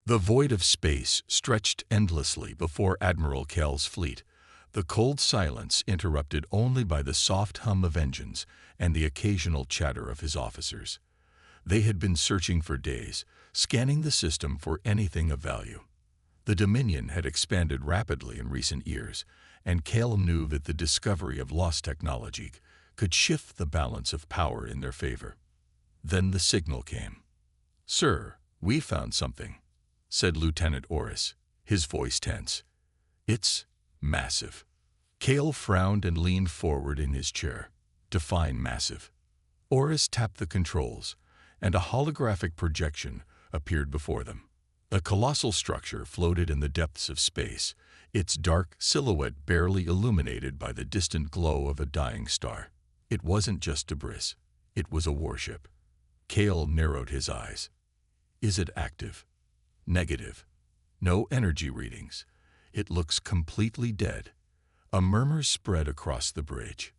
The void of space stretched endlessly before Admiral Cale's fleet, the cold silence interrupted only by the soft hum of engines and the occasional chatter of his officers. They had been searching for days, scanning the system for anything of value. The Dominion had expanded rapidly in recent years, and Cale knew that the discovery of lost technology could shift the balance of power in their favor. Then the signal came. "Sir, we found something," said Lieutenant Orris, his voice tense. "It's massive." Cale frowned and leaned forward in his chair. Define massive. Orris tapped the controls, and a holographic projection appeared before them. A colossal structure floated in the depths of space, its dark silhouette barely illuminated by the distant glow of a dying star. It wasn't just debris. It was a warship. Cale narrowed his eyes. "Is it active?" "Negative. No energy readings. It looks completely dead." A murmur spread across the bridge.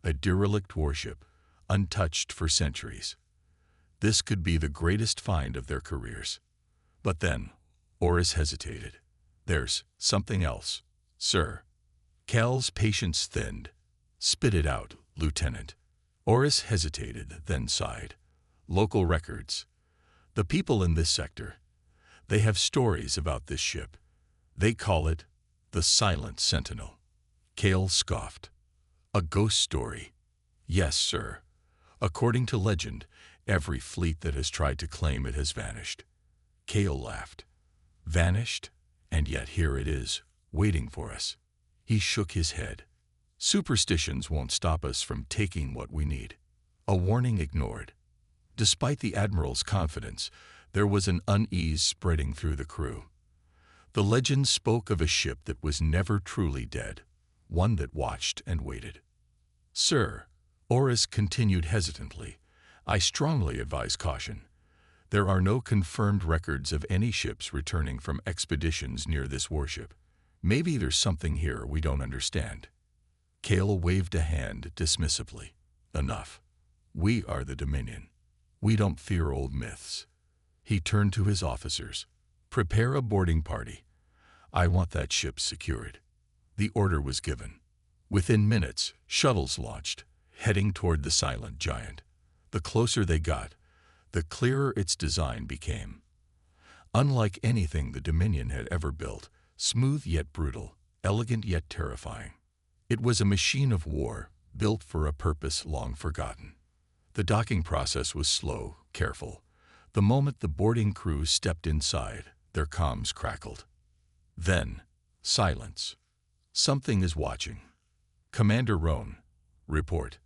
A derelict warship, untouched for centuries. This could be the greatest find of their careers. But then, Orris hesitated. "There's something else, sir." Cale's patience thinned. "Spit it out, Lieutenant." Orris hesitated, then sighed. "Local records. The people in this sector, they have stories about this ship. They call it the Silent Sentinel." Cale scoffed. "A ghost story?" "Yes, sir. According to legend, every fleet that has tried to claim it has vanished." Cale laughed. "Vanished? And yet here it is, waiting for us." He shook his head. "Superstitions won't stop us from taking what we need." A warning ignored. Despite the Admiral's confidence, there was an unease spreading through the crew. The legend spoke of a ship that was never truly dead, one that watched and waited. "Sir," Orris continued hesitantly, "I strongly advise caution. There are no confirmed records of any ships returning from expeditions near this warship. Maybe there's something here we don't understand." Cale waved a hand dismissively. "Enough. We are the Dominion. We don't fear old myths." He turned to his officers. "Prepare a boarding party. I want that ship secured." The order was given. Within minutes, shuttles launched, heading toward the silent giant. The closer they got, the clearer its design became. Unlike anything the Dominion had ever built, smooth yet brutal, elegant yet terrifying. It was a machine of war, built for a purpose long forgotten. The docking process was slow, careful. The moment the boarding crew stepped inside, their comms crackled. Then, silence. "Something is watching." "Commander Roan, report."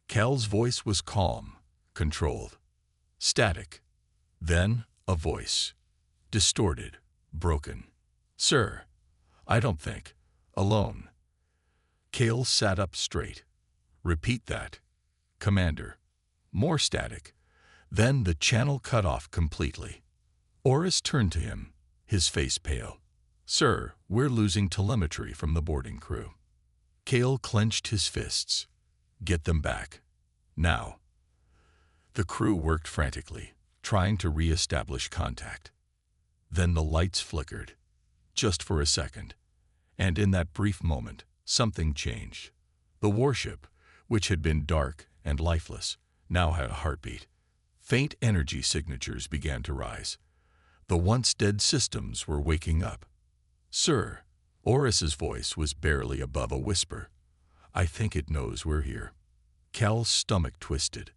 Cale's voice was calm, controlled. "Static." Then, a voice. Distorted, broken. "Sir, I don't think. Alone." Cale sat up straight. "Repeat that." "Commander." More static. Then the channel cut off completely. Orris turned to him, his face pale. "Sir, we're losing telemetry from the boarding crew." Cale clenched his fists. "Get them back. Now." The crew worked frantically, trying to re-establish contact. Then the lights flickered, just for a second. And in that brief moment, something changed. The warship, which had been dark and lifeless, now had a heartbeat. Faint energy signatures began to rise. The once dead systems were waking up. "Sir," Orris's voice was barely above a whisper, "I think it knows we're here." Cal's stomach twisted.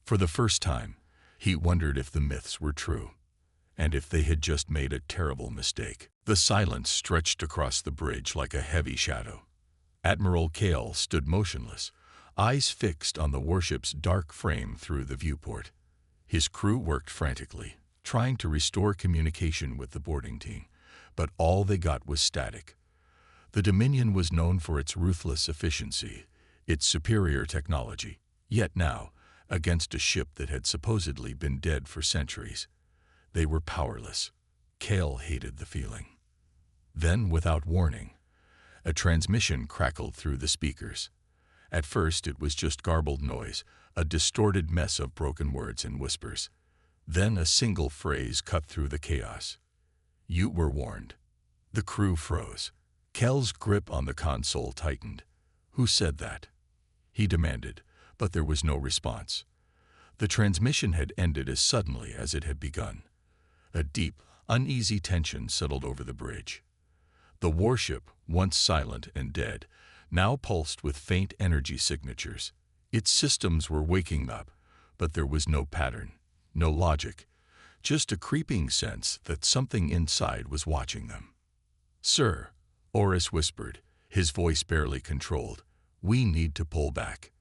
For the first time, he wondered if the myths were true, and if they had just made a terrible mistake. The silence stretched across the bridge like a heavy shadow. Admiral Cale stood motionless, eyes fixed on the warship's dark frame through the viewport. His crew worked frantically, trying to restore communication with the boarding team, but all they got was static. The Dominion was known for its ruthless efficiency, its superior technology, yet now, against a ship that had supposedly been dead for centuries, they were powerless. Cale hated the feeling. Then, without warning, a transmission crackled through the speakers. At first it was just garbled noise, a distorted mess of broken words and whispers. Then a single phrase cut through the chaos. You were warned. The crew froze. Kel's grip on the console tightened. Who said that? He demanded, but there was no response. The transmission had ended as suddenly as it had begun. A deep, uneasy tension settled over the bridge. The warship, once silent and dead, now pulsed with faint energy signatures. Its systems were waking up, but there was no pattern, no logic, just a creeping sense that something inside was watching them. "Sir," Oris whispered, his voice barely controlled, "we need to pull back."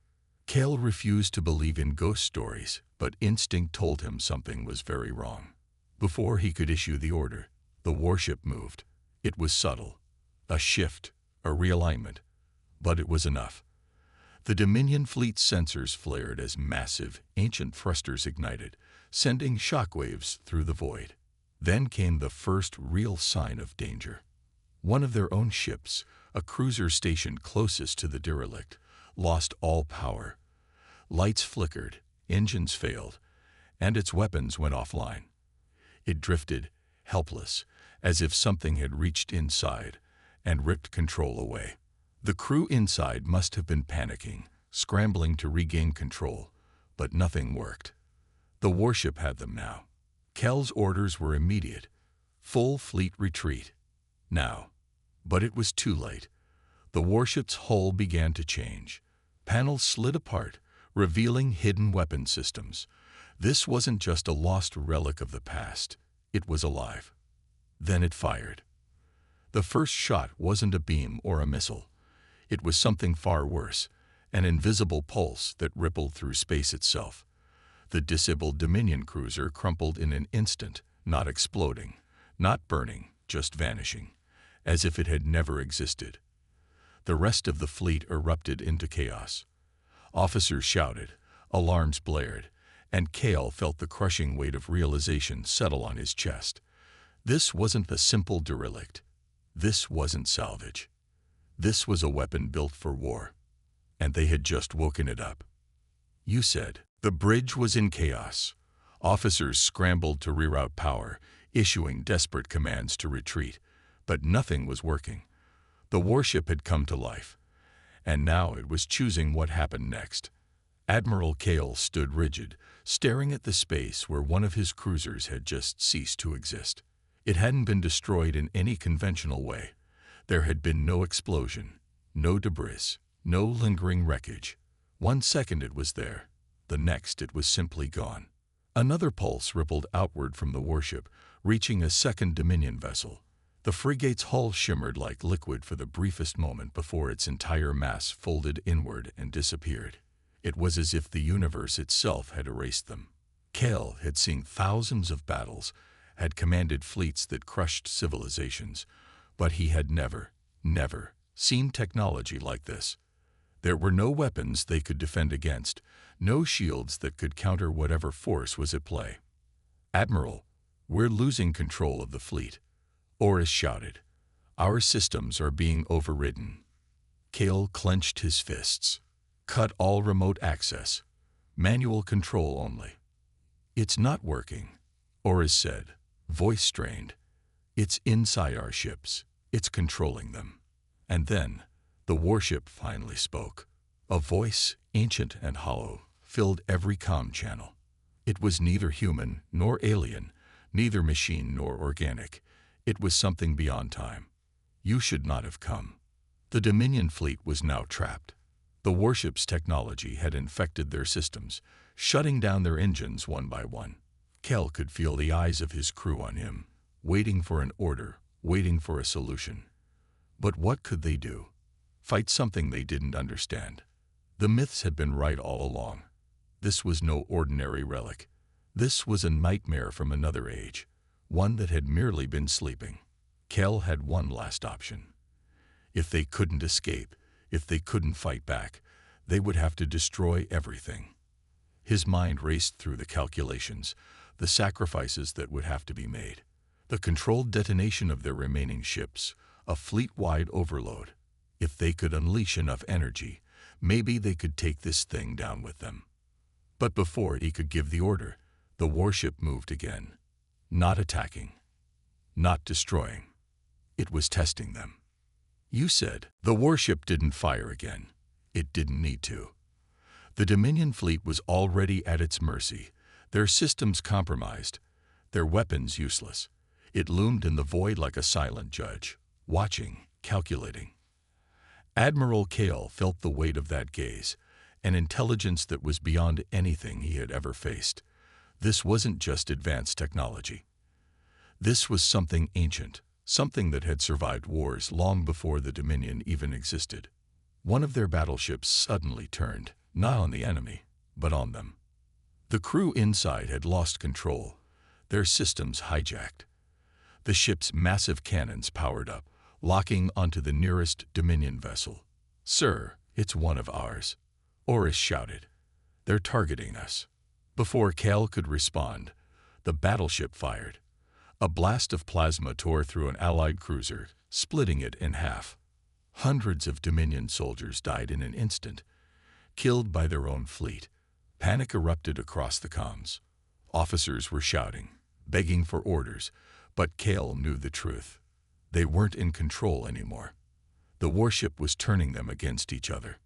Kel refused to believe in ghost stories, but instinct told him something was very wrong. Before he could issue the order, the warship moved. It was subtle, a shift, a realignment, but it was enough. The Dominion fleet's sensors flared as massive, ancient thrusters ignited, sending shockwaves through the void. Then came the first real sign of danger. One of their own ships, a cruiser stationed closest to the derelict, lost all power. Lights flickered, engines failed, and its weapons went offline. It drifted, helpless, as if something had reached inside and ripped control away. The crew inside must have been panicking, scrambling to regain control, but nothing worked. The warship had them now. Kel's orders were immediate. Full fleet retreat. Now. But it was too late. The warship's hull began to change. Panels slid apart, revealing hidden weapon systems. This wasn't just a lost relic of the past. It was alive. Then it fired. The first shot wasn't a beam or a missile. It was something far worse, an invisible pulse that rippled through space itself. The disabled Dominion cruiser crumpled in an instant, not exploding, not burning, just vanishing, as if it had never existed. The rest of the fleet erupted into chaos. Officers shouted, alarms blared, and Cale felt the crushing weight of realization settle on his chest. This wasn't a simple derelict. This wasn't salvage. This was a weapon built for war. And they had just woken it up. You said. The bridge was in chaos. Officers scrambled to reroute power, issuing desperate commands to retreat. But nothing was working. The warship had come to life. And now it was choosing what happened next. Admiral Cale stood rigid, staring at the space where one of his cruisers had just ceased to exist. It hadn't been destroyed in any conventional way. There had been no explosion, no debris, no lingering wreckage. 1 second it was there. The next it was simply gone. Another pulse rippled outward from the warship, reaching a second Dominion vessel. The frigate's hull shimmered like liquid for the briefest moment before its entire mass folded inward and disappeared. It was as if the universe itself had erased them. Cale had seen thousands of battles, had commanded fleets that crushed civilizations, but he had never seen technology like this. There were no weapons they could defend against, no shields that could counter whatever force was at play. "Admiral, we're losing control of the fleet," Oris shouted. "Our systems are being overridden." Cale clenched his fists. "Cut all remote access. Manual control only." "It's not working," Oris said, voice strained. "It's inside our ships. It's controlling them." And then, the warship finally spoke. A voice, ancient and hollow, filled every comm channel. It was neither human nor alien, neither machine nor organic. It was something beyond time. "You should not have come." The Dominion fleet was now trapped. The warship's technology had infected their systems, shutting down their engines one by one. Kel could feel the eyes of his crew on him, waiting for an order, waiting for a solution. But what could they do? Fight something they didn't understand. The myths had been right all along. This was no ordinary relic. This was a nightmare from another age, one that had merely been sleeping. Kel had one last option. If they couldn't escape, if they couldn't fight back, they would have to destroy everything. His mind raced through the calculations, the sacrifices that would have to be made. The controlled detonation of their remaining ships, a fleet-wide overload. If they could unleash enough energy, maybe they could take this thing down with them. But before he could give the order, the warship moved again. Not attacking. not destroying. It was testing them. You said the warship didn't fire again. It didn't need to. The Dominion fleet was already at its mercy, their systems compromised, their weapons useless. It loomed in the void like a silent judge, watching, calculating. Admiral Cale felt the weight of that gaze, an intelligence that was beyond anything he had ever faced. This wasn't just advanced technology. This was something ancient, something that had survived wars long before the Dominion even existed. One of their battleships suddenly turned, not on the enemy, but on them. The crew inside had lost control, their systems hijacked. The ship's massive cannons powered up, locking onto the nearest Dominion vessel. "Sir, it's one of ours," Oris shouted. "They're targeting us." Before Cale could respond, the battleship fired. A blast of plasma tore through an Allied cruiser, splitting it in half. Hundreds of Dominion soldiers died in an instant, killed by their own fleet. Panic erupted across the comms. Officers were shouting, begging for orders, but Cale knew the truth. They weren't in control anymore. The warship was turning them against each other.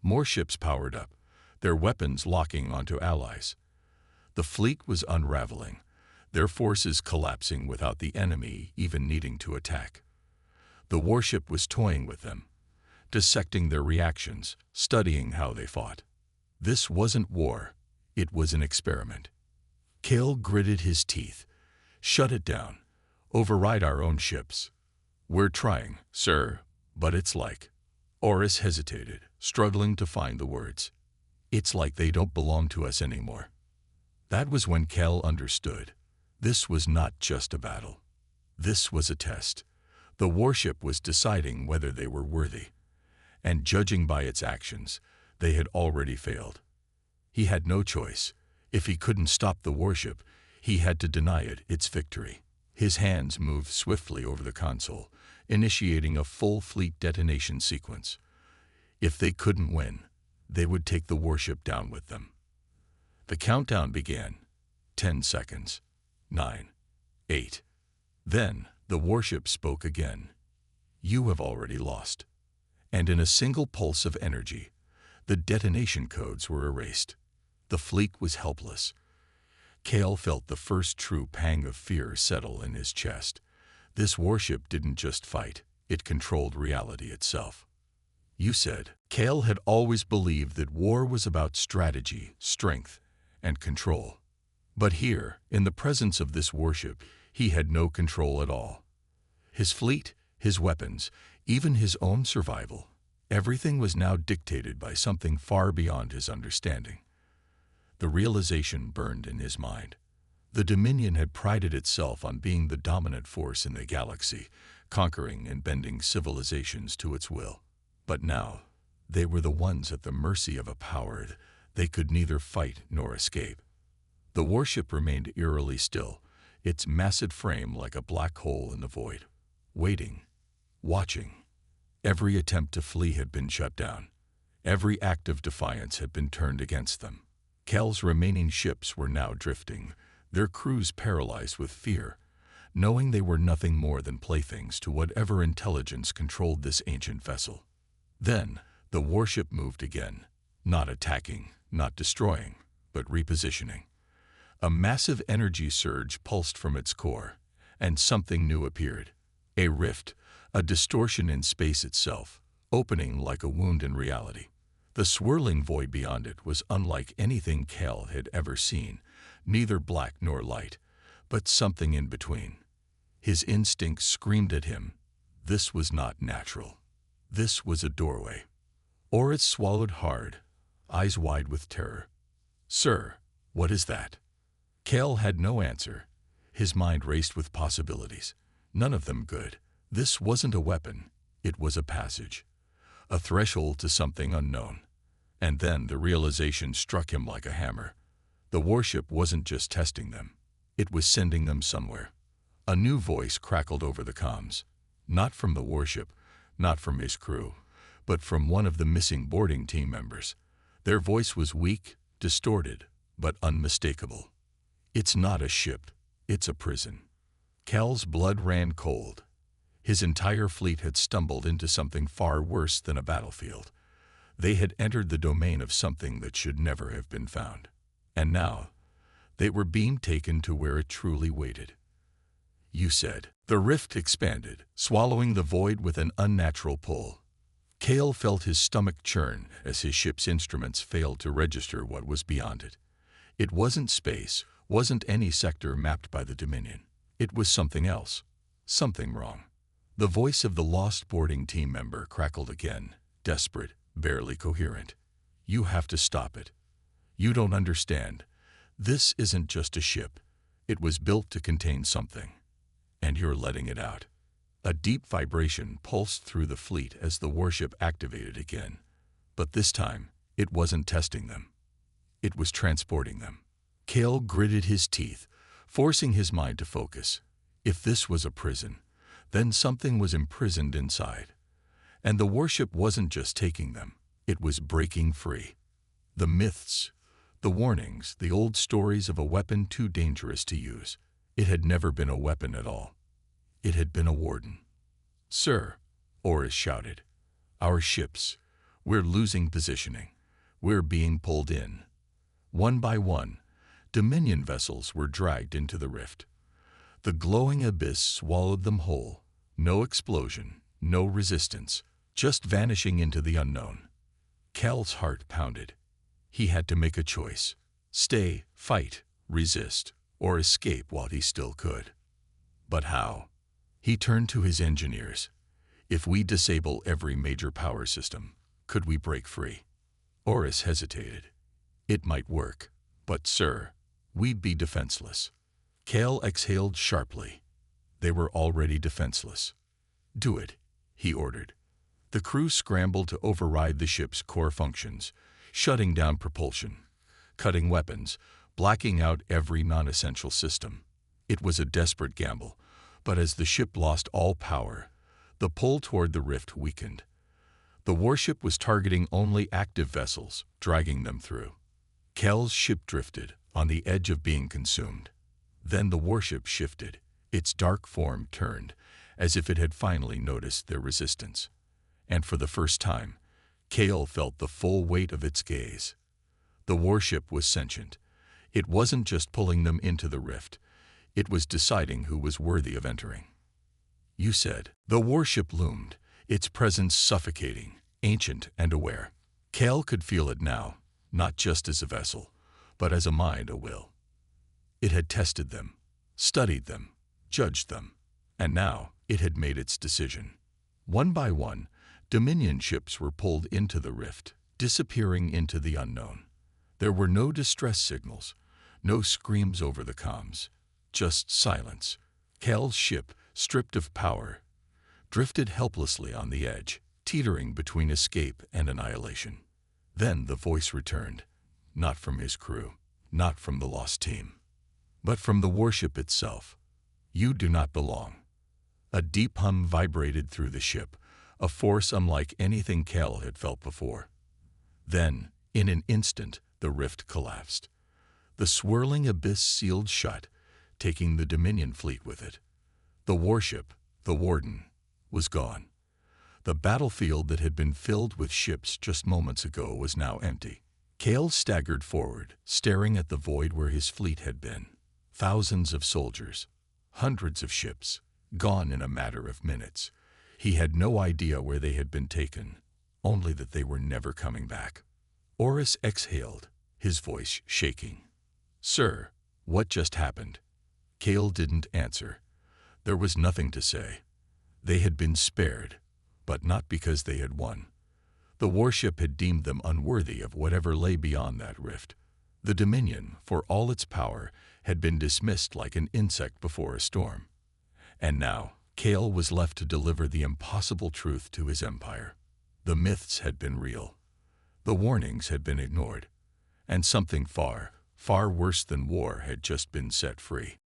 More ships powered up, their weapons locking onto allies. The fleet was unraveling, their forces collapsing without the enemy even needing to attack. The warship was toying with them, dissecting their reactions, studying how they fought. This wasn't war, it was an experiment. Cale gritted his teeth. "Shut it down. Override our own ships." "We're trying, sir, but it's like..." Oris hesitated, struggling to find the words. "It's like they don't belong to us anymore." That was when Cale understood. This was not just a battle. This was a test. The warship was deciding whether they were worthy. And judging by its actions, they had already failed. He had no choice. If he couldn't stop the warship, he had to deny it its victory. His hands moved swiftly over the console, initiating a full fleet detonation sequence. If they couldn't win, they would take the warship down with them. The countdown began. 10 seconds. 9. 8. Then the warship spoke again. "You have already lost." And in a single pulse of energy, the detonation codes were erased. The fleet was helpless. Cale felt the first true pang of fear settle in his chest. This warship didn't just fight, it controlled reality itself. You said. Cale had always believed that war was about strategy, strength, and control. But here, in the presence of this warship, he had no control at all. His fleet, his weapons, even his own survival, everything was now dictated by something far beyond his understanding. The realization burned in his mind. The Dominion had prided itself on being the dominant force in the galaxy, conquering and bending civilizations to its will. But now, they were the ones at the mercy of a power they could neither fight nor escape. The warship remained eerily still, its massive frame like a black hole in the void, waiting, watching. Every attempt to flee had been shut down. Every act of defiance had been turned against them. Cale's remaining ships were now drifting, their crews paralyzed with fear, knowing they were nothing more than playthings to whatever intelligence controlled this ancient vessel. Then, the warship moved again, not attacking, not destroying, but repositioning. A massive energy surge pulsed from its core, and something new appeared. A rift, a distortion in space itself, opening like a wound in reality. The swirling void beyond it was unlike anything Cale had ever seen, neither black nor light, but something in between. His instincts screamed at him. This was not natural. This was a doorway. Oris swallowed hard, eyes wide with terror. "Sir, what is that?" Cale had no answer. His mind raced with possibilities, none of them good. This wasn't a weapon, it was a passage, a threshold to something unknown. And then the realization struck him like a hammer. The warship wasn't just testing them, it was sending them somewhere. A new voice crackled over the comms, not from the warship, not from his crew, but from one of the missing boarding team members. Their voice was weak, distorted, but unmistakable. "It's not a ship, it's a prison." Cal's blood ran cold. His entire fleet had stumbled into something far worse than a battlefield. They had entered the domain of something that should never have been found. And now, they were being taken to where it truly waited. You said. The rift expanded, swallowing the void with an unnatural pull. Cal felt his stomach churn as his ship's instruments failed to register what was beyond it. It wasn't space, wasn't any sector mapped by the Dominion. It was something else. Something wrong. The voice of the lost boarding team member crackled again, desperate, barely coherent. You have to stop it. You don't understand. This isn't just a ship. It was built to contain something. And you're letting it out. A deep vibration pulsed through the fleet as the warship activated again. But this time, it wasn't testing them. It was transporting them. Cal gritted his teeth, forcing his mind to focus. If this was a prison, then something was imprisoned inside. And the warship wasn't just taking them, it was breaking free. The myths, the warnings, the old stories of a weapon too dangerous to use. It had never been a weapon at all. It had been a warden. Sir, Oris shouted, our ships, we're losing positioning. We're being pulled in. One by one, Dominion vessels were dragged into the rift. The glowing abyss swallowed them whole. No explosion, no resistance, just vanishing into the unknown. Cal's heart pounded. He had to make a choice. Stay, fight, resist, or escape while he still could. But how? He turned to his engineers. If we disable every major power system, could we break free? Oris hesitated. It might work, but sir, we'd be defenseless. Cal exhaled sharply. They were already defenseless. Do it, he ordered. The crew scrambled to override the ship's core functions, shutting down propulsion, cutting weapons, blacking out every non-essential system. It was a desperate gamble, but as the ship lost all power, the pull toward the rift weakened. The warship was targeting only active vessels, dragging them through. Cal's ship drifted, on the edge of being consumed. Then the warship shifted, its dark form turned, as if it had finally noticed their resistance. And for the first time, Cal felt the full weight of its gaze. The warship was sentient. It wasn't just pulling them into the rift. It was deciding who was worthy of entering. You said. The warship loomed, its presence suffocating, ancient and aware. Cal could feel it now, not just as a vessel, but as a mind, a will. It had tested them, studied them, judged them, and now it had made its decision. One by one, Dominion ships were pulled into the rift, disappearing into the unknown. There were no distress signals, no screams over the comms, just silence. Cal's ship, stripped of power, drifted helplessly on the edge, teetering between escape and annihilation. Then the voice returned, not from his crew, not from the lost team, but from the warship itself. You do not belong. A deep hum vibrated through the ship, a force unlike anything Cal had felt before. Then, in an instant, the rift collapsed. The swirling abyss sealed shut, taking the Dominion fleet with it. The warship, the warden, was gone. The battlefield that had been filled with ships just moments ago was now empty. Cal staggered forward, staring at the void where his fleet had been. Thousands of soldiers, hundreds of ships, gone in a matter of minutes. He had no idea where they had been taken, only that they were never coming back. Oris exhaled, his voice shaking. Sir, what just happened? Cal didn't answer. There was nothing to say. They had been spared, but not because they had won. The warship had deemed them unworthy of whatever lay beyond that rift. The Dominion, for all its power, had been dismissed like an insect before a storm. And now, Cal was left to deliver the impossible truth to his empire. The myths had been real. The warnings had been ignored. And something far, far worse than war had just been set free.